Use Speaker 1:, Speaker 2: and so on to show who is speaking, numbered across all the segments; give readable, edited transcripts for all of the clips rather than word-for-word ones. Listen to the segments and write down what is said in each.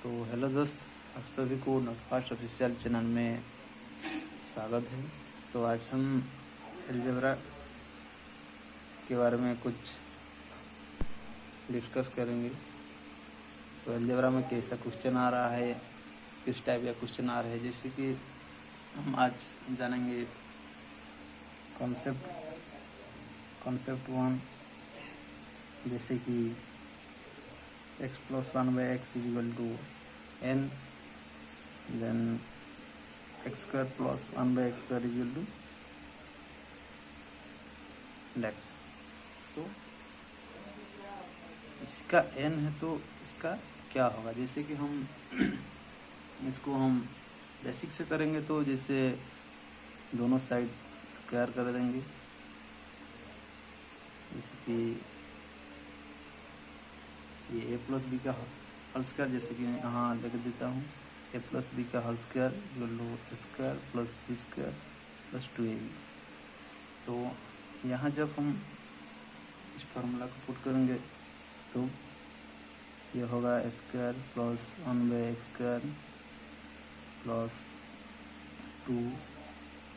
Speaker 1: तो हेलो दोस्त, आप सभी को नोटफास्ट ऑफिशियल चैनल में स्वागत है। तो आज हम अलजेब्रा के बारे में कुछ डिस्कस करेंगे। तो अलजेब्रा में कैसा क्वेश्चन आ रहा है, किस टाइप का क्वेश्चन आ रहा है, जैसे कि हम आज जानेंगे कॉन्सेप्ट 1, जैसे कि x + 1/x = n, then x² + 1/x² late. तो इसका n है तो इसका क्या होगा, जैसे कि हम इसको हम बेसिक से करेंगे तो जैसे दोनों साइड स्क्वायर कर देंगे, जैसे कि ये a + b का होल स्क्वायर, जैसे कि यहाँ लिख देता हूँ a + b का whole square = a² + b² + 2ab। तो यहाँ जब हम इस फार्मूला को पुट करेंगे तो ये होगा a² + 1/x² + 2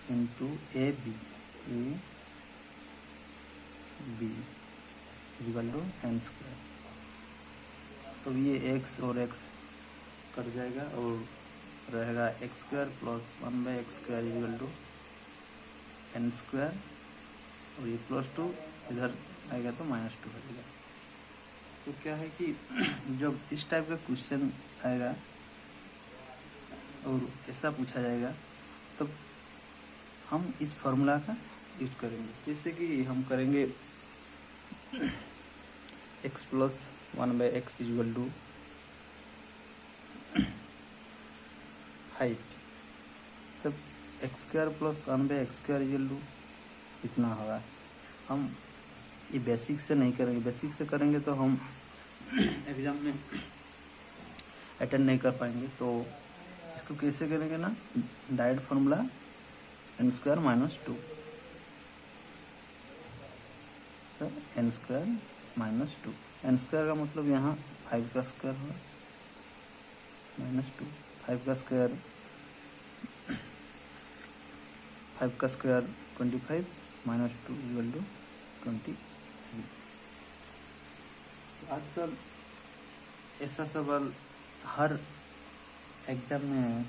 Speaker 1: × ab = n²। तो ये x और x कट जाएगा और रहेगा x² + 1/x² = n² और ये +2 इधर आएगा तो -2 हो जाएगा। तो क्या है कि जब इस टाइप का क्वेश्चन आएगा और ऐसा पूछा जाएगा तब हम इस फार्मूला का यूज करेंगे, जैसे कि हम करेंगे x + 1/x = 5, तब x² + 1/x² इतना होगा। हम ये बेसिक से नहीं करेंगे, बेसिक से करेंगे तो हम एग्ज़ाम में अटेंड नहीं कर पाएंगे। तो इसको कैसे करेंगे ना, डायरेक्ट फार्मूला n² - 2, तो n² - 2, n² का मतलब यहाँ 5 का स्क्वायर होगा -2, 5 का स्क्वायर 25 -2 = 23। आजकल ऐसा सवाल हर एग्जाम में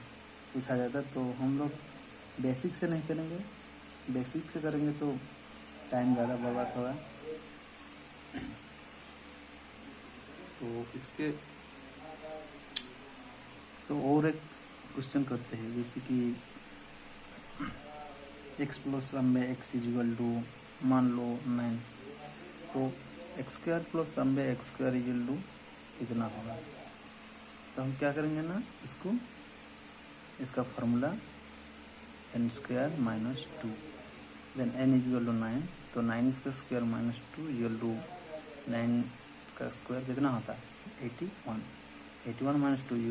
Speaker 1: पूछा जाता है, तो हम लोग बेसिक से नहीं करेंगे। बेसिक से करेंगे तो टाइम ज़्यादा बर्बाद होगा। तो इसके तो और एक क्वेश्चन करते हैं, जैसे कि x + 1/x = मान लो 9, तो x² + 1/x² कितना होगा। तो हम क्या करेंगे ना, इसका फार्मूला n² - 2, देन n = 9, तो 9 का स्क्वायर -2 = 9 का स्क्वायर कितना होता है 81, 81 - 2 =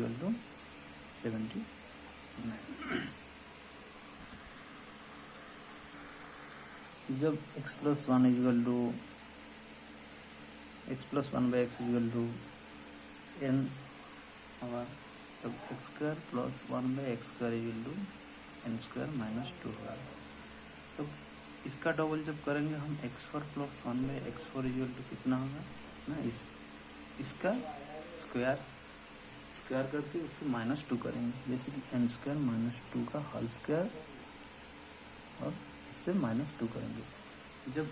Speaker 1: 79। जब x + 1/x = n होगा, तब x² + 1/x² = n² - 2 होगा। तो इसका डबल जब करेंगे हम x4 + 1/x4 = कितना होगा ना, इसका स्क्वायर करके उससे -2 करेंगे, जैसे कि n² - 2 का होल स्क्वायर और इससे -2 करेंगे। जब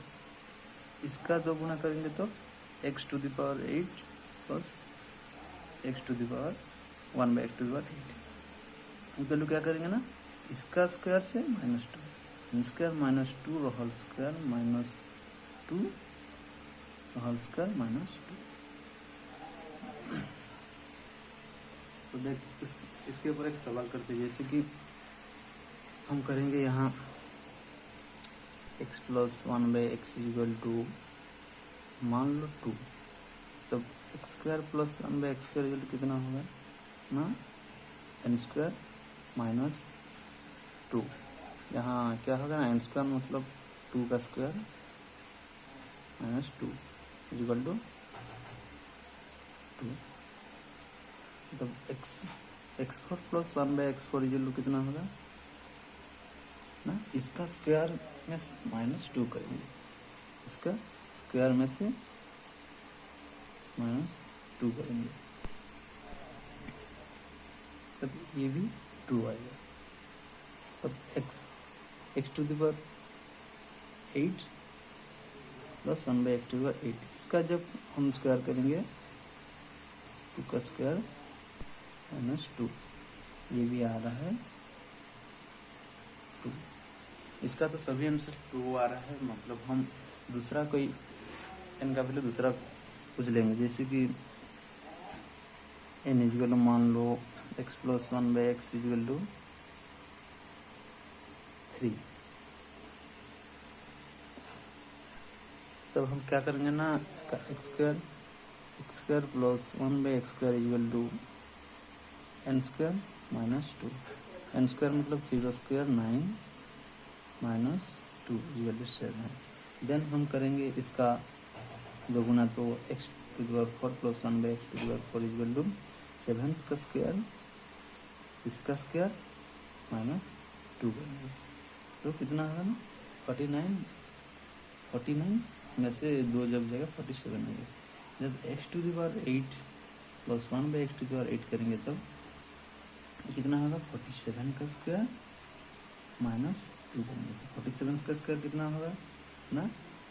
Speaker 1: इसका 2 गुना करेंगे तो x⁸ + x⁴ वैल्यू क्या करेंगे ना, इसका स्क्वायर से -2, n² - 2 whole square -2 whole square -2। तो देख इसके ऊपर एक सवाल करते हैं, जैसे कि हम करेंगे यहाँ x + 1/x = मान लो 2, तब x² + 1/x² कितना होगा ना, n² - 2। यहाँ क्या होगा ना, n² मतलब 2 का स्क्वायर -2 = 2। मतलब X four plus 1/x4 equal to कितना होगा ना, इसका स्क्वायर में -2 करेंगे, इसका स्क्वायर में से -2 करेंगे, तब ये भी 2 आएगा। तब x to the power 8 plus 1/x to the power 8, इसका जब हम स्क्वायर करेंगे 2 का स्क्वायर -2, ये भी आ रहा है 2। इसका तो सभी आंसर 2 आ रहा है, मतलब हम दूसरा कोई n का वैल्यू दूसरा पूछ लेंगे, जैसे कि n इक्वल टू मान लो x plus 1/x equal to 3। तब हम क्या करेंगे ना, इसका x square plus 1/x² equal to n² -2, n² मतलब 3² 9 -2 इक्वल टू 7। देन हम करेंगे इसका दोगुना, तो x to the power 4 plus 1/x to the power 4 equal to 7 का स्क्वायर, इसका स्क्वायर -2 करेंगे, तो कितना होगा ना 49 में से 2 जब जाएगा 47 होगा। जब x to the power 8 plus 1/x to the power 8 करेंगे तब कितना होगा 47 का स्क्वायर -2 करेंगे, तो 47 का स्क्वायर कितना होगा ना,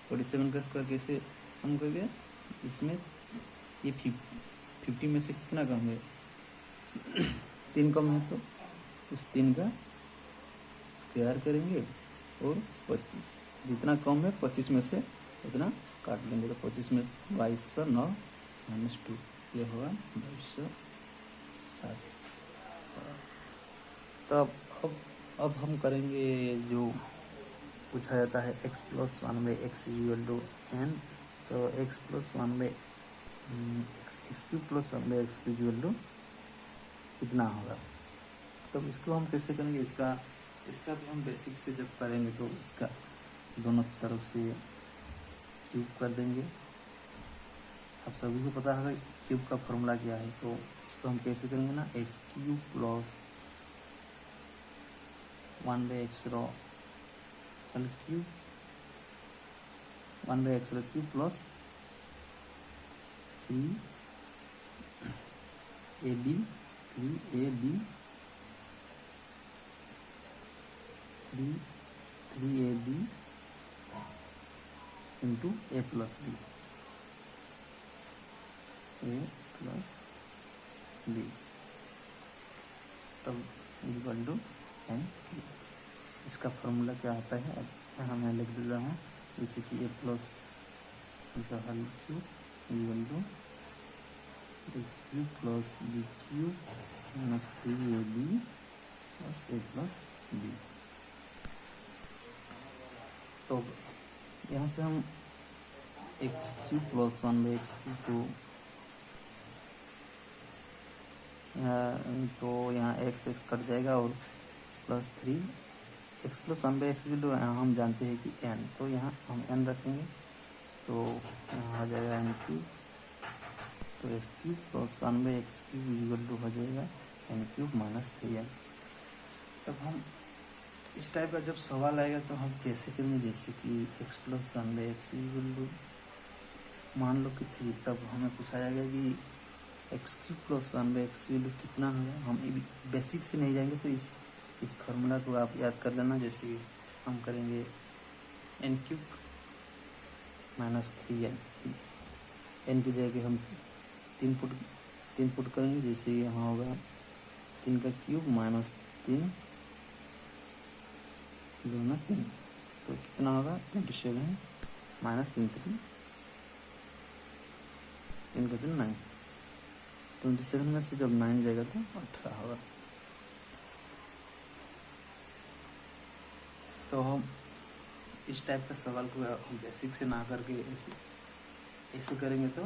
Speaker 1: 47 का स्क्वायर कैसे हम करेंगे, इसमें ये 50 में से कितना कम है 3 कम है, तो उस 3 का स्क्वायर करेंगे और 25 जितना कम है 25 में से उतना काट लेंगे, तो 25 में से 2209 -2, ये होगा 2260। तब अब हम करेंगे जो पूछा जाता है x plus 1/x equal to n, तो x plus 1/x cube plus 1/x equal to कितना होगा। तो इसको हम कैसे करेंगे, इसका भी हम बेसिक से जब करेंगे तो इसका दोनों तरफ से क्यूब कर देंगे। आप सभी को पता है क्यूब का फॉर्मूला क्या है, तो इसको हम कैसे करेंगे ना, x³ plus 1/x whole cube 1/x whole cube plus 3ab into a plus b, तब इक्वल टू n। इसका फॉर्मूला क्या आता है, अब यहाँ मैं लिख देता हूँ, जैसे कि a प्लस का whole cube equal to a cube plus b cube minus 3ab plus a plus b। तो यहाँ से हम x³ प्लस 1/x को तो यहाँ x कट जाएगा और प्लस 3x प्लस 1/x जो यहाँ हम जानते हैं कि n, तो यहाँ हम n रखेंगे, तो यहाँ हो जाएगा n³, तो x³ plus 1/x³ equal to हो जाएगा n³ माइनस 3n। तब हम इस टाइप का जब सवाल आएगा तो हम कैसे करेंगे, जैसे कि x plus 1/x equal to मान लो कि 3, तब हमें पूछा जाएगा कि x³ plus 1/x equal to कितना होगा। हम बेसिक से नहीं जाएंगे, तो इस फार्मूला को आप याद कर लेना, जैसे हम करेंगे n³ माइनस 3n, n की जगह हम 3 पुट करेंगे, जैसे यहाँ होगा 3 का क्यूब माइनस 3 दूना 3, तो कितना होगा 27 माइनस 3 का 3 9, 27 में से जब 9 जाएगा तो 18 होगा। तो हम इस टाइप का सवाल को बेसिक से ना करके ऐसे करेंगे तो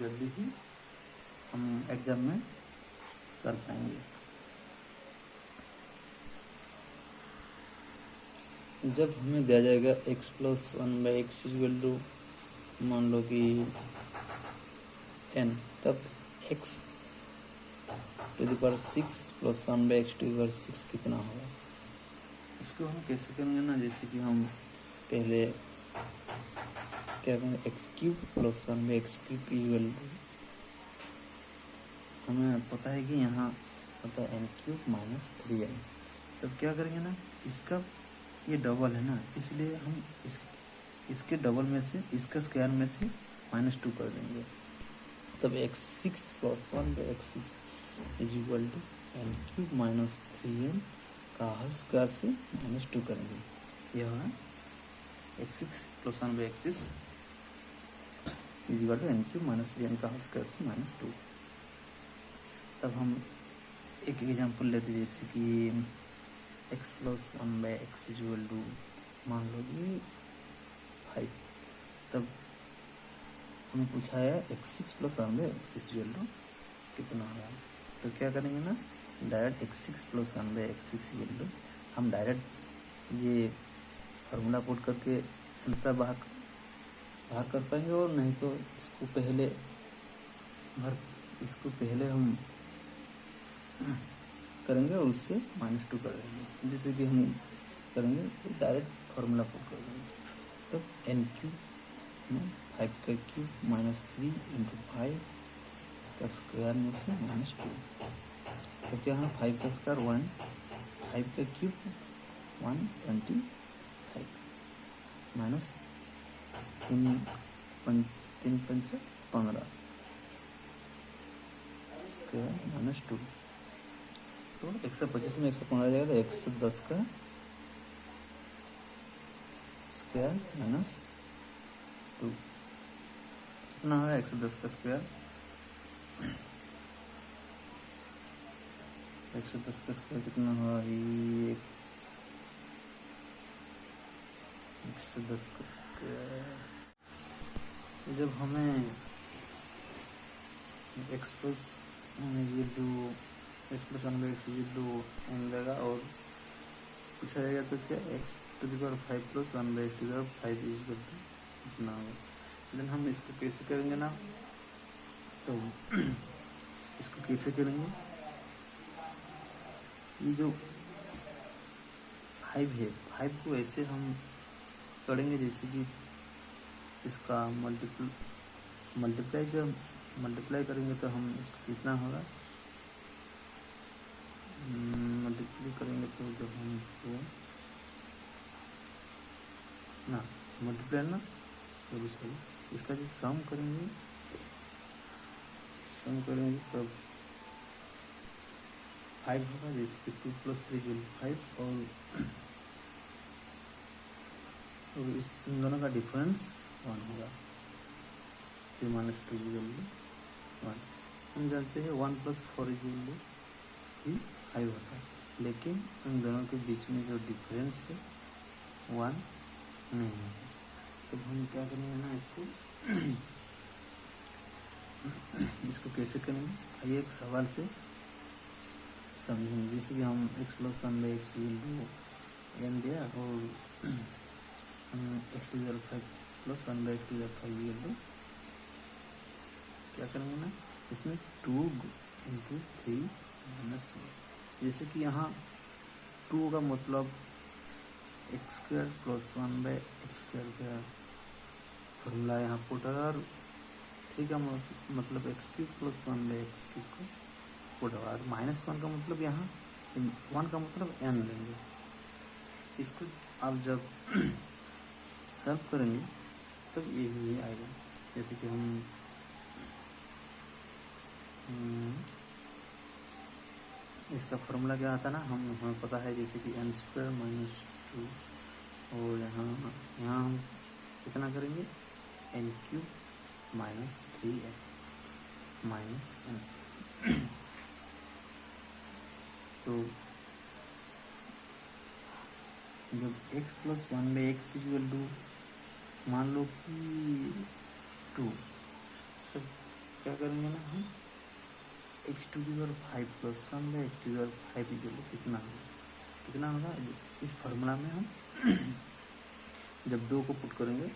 Speaker 1: जल्दी ही हम एग्जाम में कर पाएंगे। जब हमें दिया जाएगा x plus 1/x equal to मान लो कि n, तब x to the power 6 plus 1/x to the power 6 कितना होगा। इसको हम कैसे करेंगे ना, जैसे कि हम पहले क्या करेंगे, X cube plus 1/x cube equal to, हमें पता है कि यहाँ होता है n क्यूब माइनस 3n। तब क्या करेंगे ना, इसका ये डबल है ना, इसलिए हम इसके डबल में से, इसका स्क्वायर में से -2 कर देंगे। तब x6 plus 1/x6 is equal to n cube minus 3n का होल स्क्वायर से -2 करेंगे। यह होगा x6 plus 1/x6 is equal to n cube minus 3n का होल स्क्वायर से -2। तब हम एक एग्जांपल लेते हैं, जैसे कि x plus 1/x is equal to, मान लो कि 5। तब हमें पूछा है x6 plus 1/x6 is equal to कितना होगा। तो क्या करेंगे ना, direct x6 plus 1/x6 equal to, हम डायरेक्ट ये फार्मूला पुट करके आंसर बाहर कर पाएंगे, और नहीं तो इसको पहले हम करेंगे और उससे -2 कर देंगे। जैसे कि हम करेंगे तो डायरेक्ट फार्मूला पुट कर देंगे। तब n क्यूब में 5 का क्यूब माइनस 3 इंटू 5 का स्क्वायर में से -2। तो क्या है, 5 का स्क्वायर 1, 5 का क्यूब 125 माइनस 3 पंच 15 स्क्वायर -2। तो 125 में 115 जाएगा, तो 110 का स्क्वायर -2 कितना है, 110 का स्क्वायर 110 का स्क्वायर कितना हुआ, 110 का स्क्वायर। जब हमें x प्लस 1/x n देगा और पूछा जाएगा, तो क्या x to the power 5 plus 1/x to the power 5 is equal to कितना होगा। लेकिन हम इसको कैसे करेंगे ना, तो इसको कैसे करेंगे, ये जो 5 है, 5 को ऐसे हम करेंगे जैसे कि इसका मल्टीप्लाई करेंगे, तो हम इसको कितना होगा, मल्टीप्लाई करेंगे तो जब हम इसको ना मल्टीप्लाई ना सॉरी इसका जो सम करेंगे तब 5 होगा, जैसे कि 2 + 3 = 5, और इन दोनों का डिफरेंस 1 होगा, 3 - 2 = 1। हम जानते हैं 1 + 4 = 5 होता है, लेकिन इन दोनों के बीच में जो डिफरेंस है 1 नहीं है। तो हम क्या करेंगे ना, इसको कैसे करेंगे, आइए एक सवाल से समझेंगे। जैसे कि हम x प्लस 1/x = n दिया, और x to the 5 plus 1/x to the 5 क्या करेंगे ना, इसमें 2 × 3 - 1। जैसे कि यहाँ 2 का मतलब x² प्लस 1/x² का फॉर्मूला यहाँ पुट होगा, और 3 का मतलब x³ प्लस 1/x³ को पुट होगा, और -1 का मतलब यहाँ 1 का मतलब n लेंगे। इसको आप जब सॉल्व करेंगे तब ये भी आएगा। जैसे कि हम इसका फॉर्मूला क्या आता है ना, हमें पता है, जैसे कि n² - 2, और यहाँ हम कितना करेंगे, n³ - 3n -n। तो जब x प्लस 1/x = मान लो कि 2, तब क्या करेंगे ना, हम x to the 5 plus 1/x to the 5 = कितना होगा। इस फार्मूला में हम जब 2 को पुट करेंगे,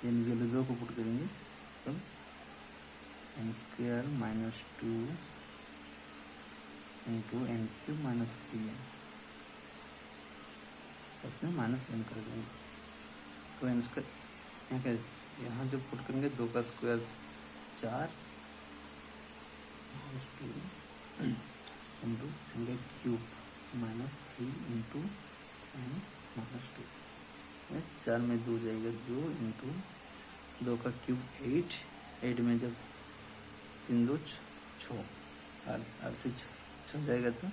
Speaker 1: n वैल्यू 2 को पुट करेंगे, तब n² - 2 into n cube minus 3n, उसमें माइनस एन कर देंगे। तो एन स्क्वायर यहाँ जब पुट करेंगे 2 का square 4 into n cube minus 3 into n minus 2, 4 में 2 जाएगा 2 इंटू 2 का क्यूब 8 में जब 3 2 6 8 से 6 जाएगा तो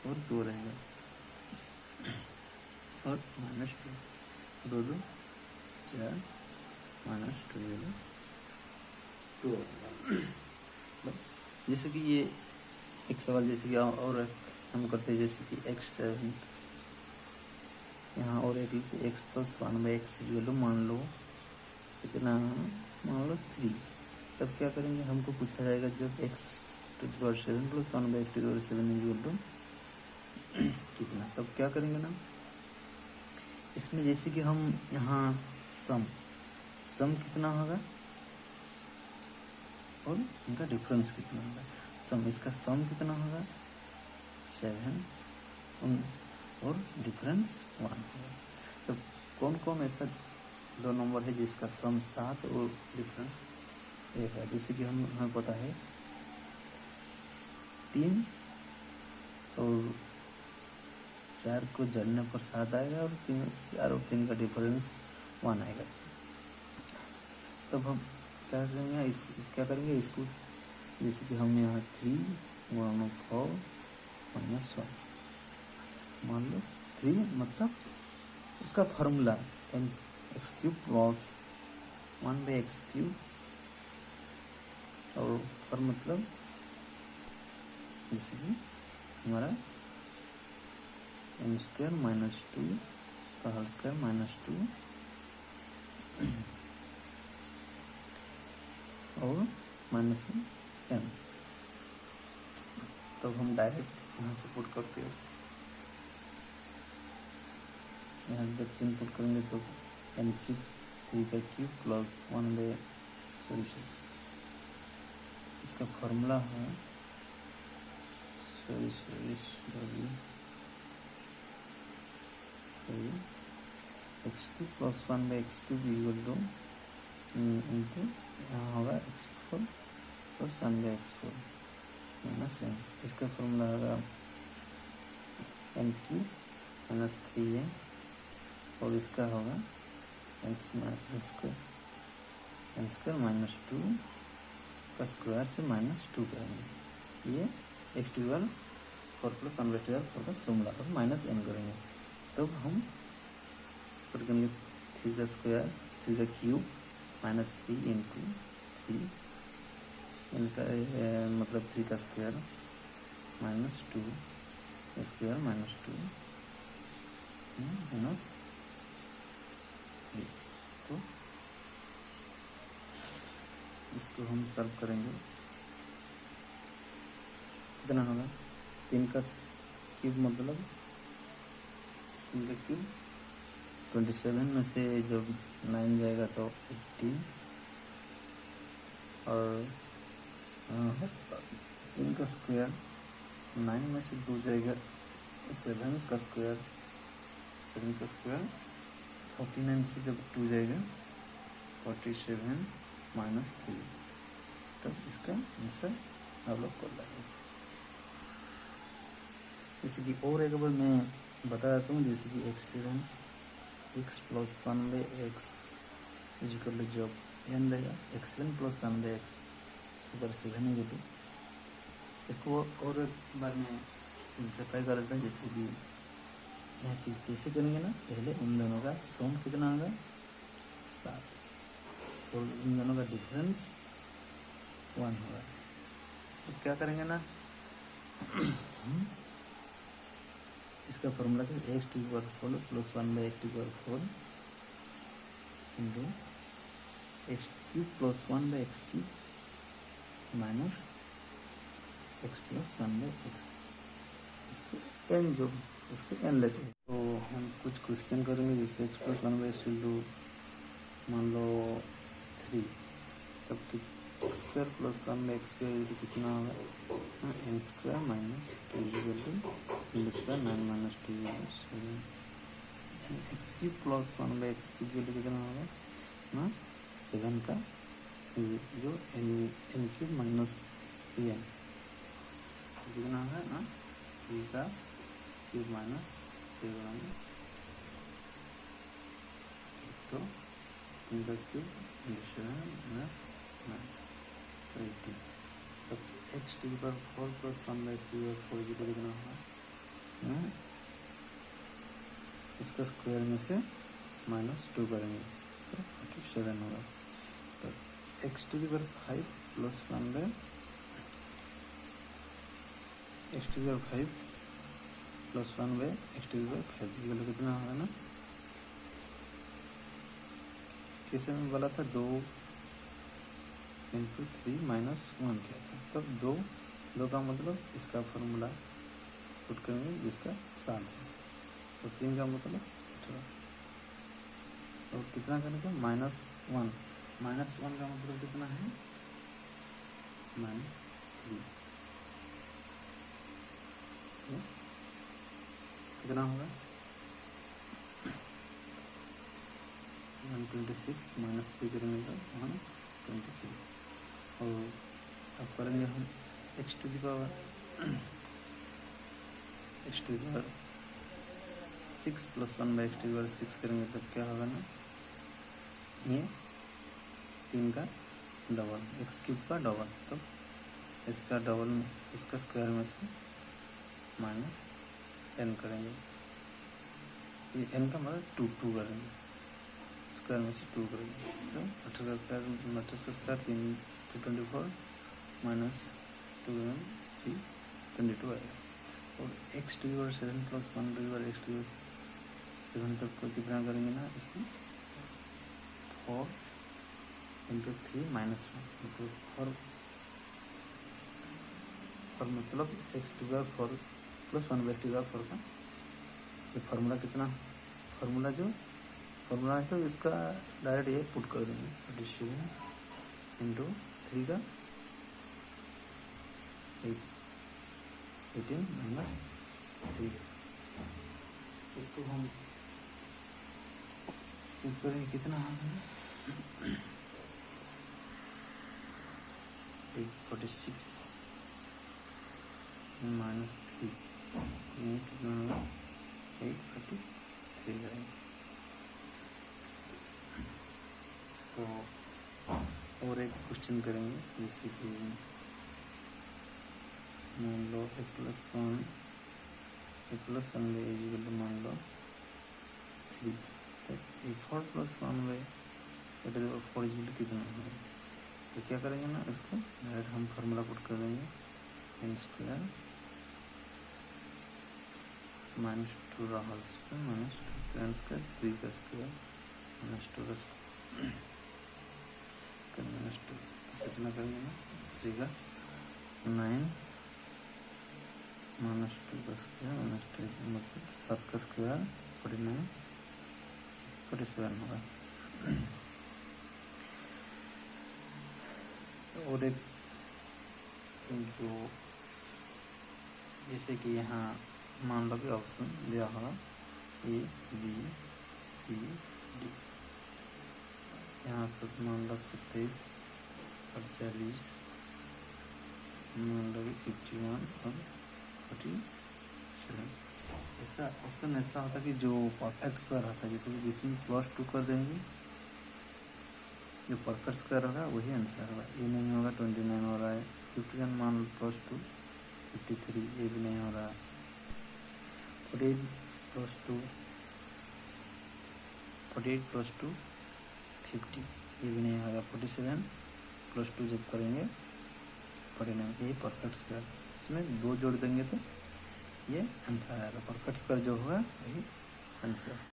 Speaker 1: और 2 रहेगा और माइनस 2 2 4 माइनस 2 रहेगा। जैसे कि ये एक सवाल जैसे कि और हम करते हैं, जैसे कि x7 यहाँ और एक लिखते x plus 1/x equal to मान लो कितना, मान लो 3। तब क्या करेंगे, हमको पूछा जाएगा जब x7 plus 1/x 7 equal to कितना, तब क्या करेंगे ना, इसमें जैसे कि हम यहाँ सम कितना होगा और इनका डिफरेंस कितना होगा। इसका सम कितना होगा 7 और डिफरेंस 1 होगा। तो कौन कौन ऐसा 2 नंबर है जिसका सम 7 और डिफरेंस 1 है। जैसे कि हमें पता है 3 और 4 को जोड़ने पर 7 आएगा और 4 और 3 का डिफरेंस 1 आएगा। तब हम क्या करेंगे इसको, जैसे कि हम यहाँ 3 गुणा 4 माइनस 1, मान लो 3 मतलब इसका फार्मूला x³ प्लस 1/x³ और पर मतलब जैसे कि हमारा m² माइनस 2 का होल स्क्वायर माइनस 2 और माइनस m। तब हम डायरेक्ट यहाँ से पुट करते हैं, यहाँ जब चिन्ह पुट करेंगे तो n³ 3 का क्यूब प्लस 1/, इसका फॉर्मूला है x³ plus 1/x³ equal two into यहाँ होगा x4 plus 1/x4 minus m। इसका फॉर्मूला होगा n³ माइनस 3n और इसका होगा n² माइनस 2 का स्क्वायर से माइनस 2 करेंगे। ये x² 4 प्लस 1/4 का फॉर्मूला और माइनस n करेंगे। तब हम पुट करेंगे 3 का स्क्वायर 3 का क्यूब माइनस 3 इंटू 3 इनका मतलब 3 का square minus 2 square minus 2 minus 3। तो इसको हम सॉल्व करेंगे, कितना होगा 3 का क्यूब मतलब 3 का क्यूब 27 में से जब 9 जाएगा तो 18 और 3 का स्क्वायर 9 में से 2 जाएगा 7 का स्क्वायर 49 से जब 2 जाएगा 47 माइनस 3। तब इसका आंसर आप लोग कर लेंगे। जैसे कि और एक बार मैं बता देता हूँ, जैसे कि x plus 1/x equal to जब n देगा x7 प्लस 1/x ऊपर 7 इक्वल टू, इसको और एक बार मैं सिंप्लीफाई कर देता हूँ। जैसे कि यहाँ की कैसे करेंगे ना, पहले इन दोनों का सम कितना होगा 7 और इन दोनों का डिफरेंस 1 होगा। तो क्या करेंगे ना इसका फॉर्मूला क्या x² plus 1/x² into x³ plus 1/x³ minus x plus 1/x, इसको n जो इसको n लेते हैं। तो हम कुछ क्वेश्चन करेंगे, जैसे x प्लस 1/x मान लो 3, तब कि x² प्लस 1/x² कितना होगा n square minus 2 equal to n square 9 minus 2 7 x cube plus 1/x cube equal to कितना होगा ना 7 का जो एन क्यूब माइनस एन कितना है ना 3 का क्यूब माइनस 7 तो 3 का क्यूब 7 माइनस 9 तो 18 तो x to the power 4 plus 1/3 और 4 की कितना होगा इसका स्क्वायर में से -2 करेंगे तो 47 होगा। तो x to the power 5 plus 1/5 x to the power 5 plus 1/x to the power 5 ये कितना होगा ना कैसे में बोला था 2 इंटू 3 माइनस 1 किया था तब 2 का मतलब इसका फॉर्मूला पुट करेंगे जिसका 7 है तो 3 का मतलब 18 और कितना करेंगे -1 का मतलब कितना है -3 तो कितना होगा 126 माइनस 3 करेंगे तो 123 और अब करेंगे हम x to the power 6 plus 1/x to the power 6 करेंगे तब क्या होगा ना ये 3 का डबल एक्स क्यूब का डबल तो इसका डबल इसका स्क्वायर में से माइनस n करेंगे ये n का मतलब 2 करेंगे स्क्वायर में से 2 करेंगे तो 18 का स्क्वायर 24 माइनस 2 3 22 आएगा और x to the power 7 plus 1 to the power x to the power 7 तक को कितना करेंगे ना इसको 4 इंटू 3 माइनस 1 तो 4 मतलब x to the power 4 plus 1/x to the power 4 का ये फार्मूला कितना फार्मूला है तो इसका डायरेक्ट ये पुट कर देंगे 47 इंटू 3 का 18 माइनस 3 इसको हम पुट करेंगे कितना होगा 46 माइनस 3 ये कितना होगा 843 करेंगे तो और एक क्वेश्चन करेंगे जैसे कि मान लो a plus 1 by equal to मान लो 3 तो 4 प्लस 1/4 इक्वल टू कितना होगा तो क्या करेंगे ना इसको डायरेक्ट हम फार्मूला पुट कर देंगे n स्क्वायर माइनस 2 रहा माइनस 2 n स्क्वायर 3 का स्क्वायर माइनस 2 का स्क्वायर माइनस 2 कितना करेंगे ना 3 का 9 माइनस 2 का स्क्वायर माइनस 2 मतलब 7 का स्क्वायर 49 47 होगा। और एक जो जैसे कि यहाँ मान लो कि ऑप्शन दिया होगा A B C D यहाँ से मान लो 27 और 40 मान लो कि 51 और 47 ऐसा ऑप्शन ऐसा होता है कि जो परफेक्ट स्क्वायर आता है जैसे कि जिसमें +2 कर देंगे जो परफेक्ट स्क्वायर होगा वही आंसर होगा ये नहीं होगा 29 हो रहा है 51 मान लो +2 53 ये भी नहीं हो रहा 48 + 2 50 ये भी नहीं होगा 47 + 2 जब करेंगे 49 ये परफेक्ट स्क्वायर इसमें 2 जोड़ देंगे तो ये आंसर आएगा परफेक्ट स्क्वायर जो होगा वही आंसर।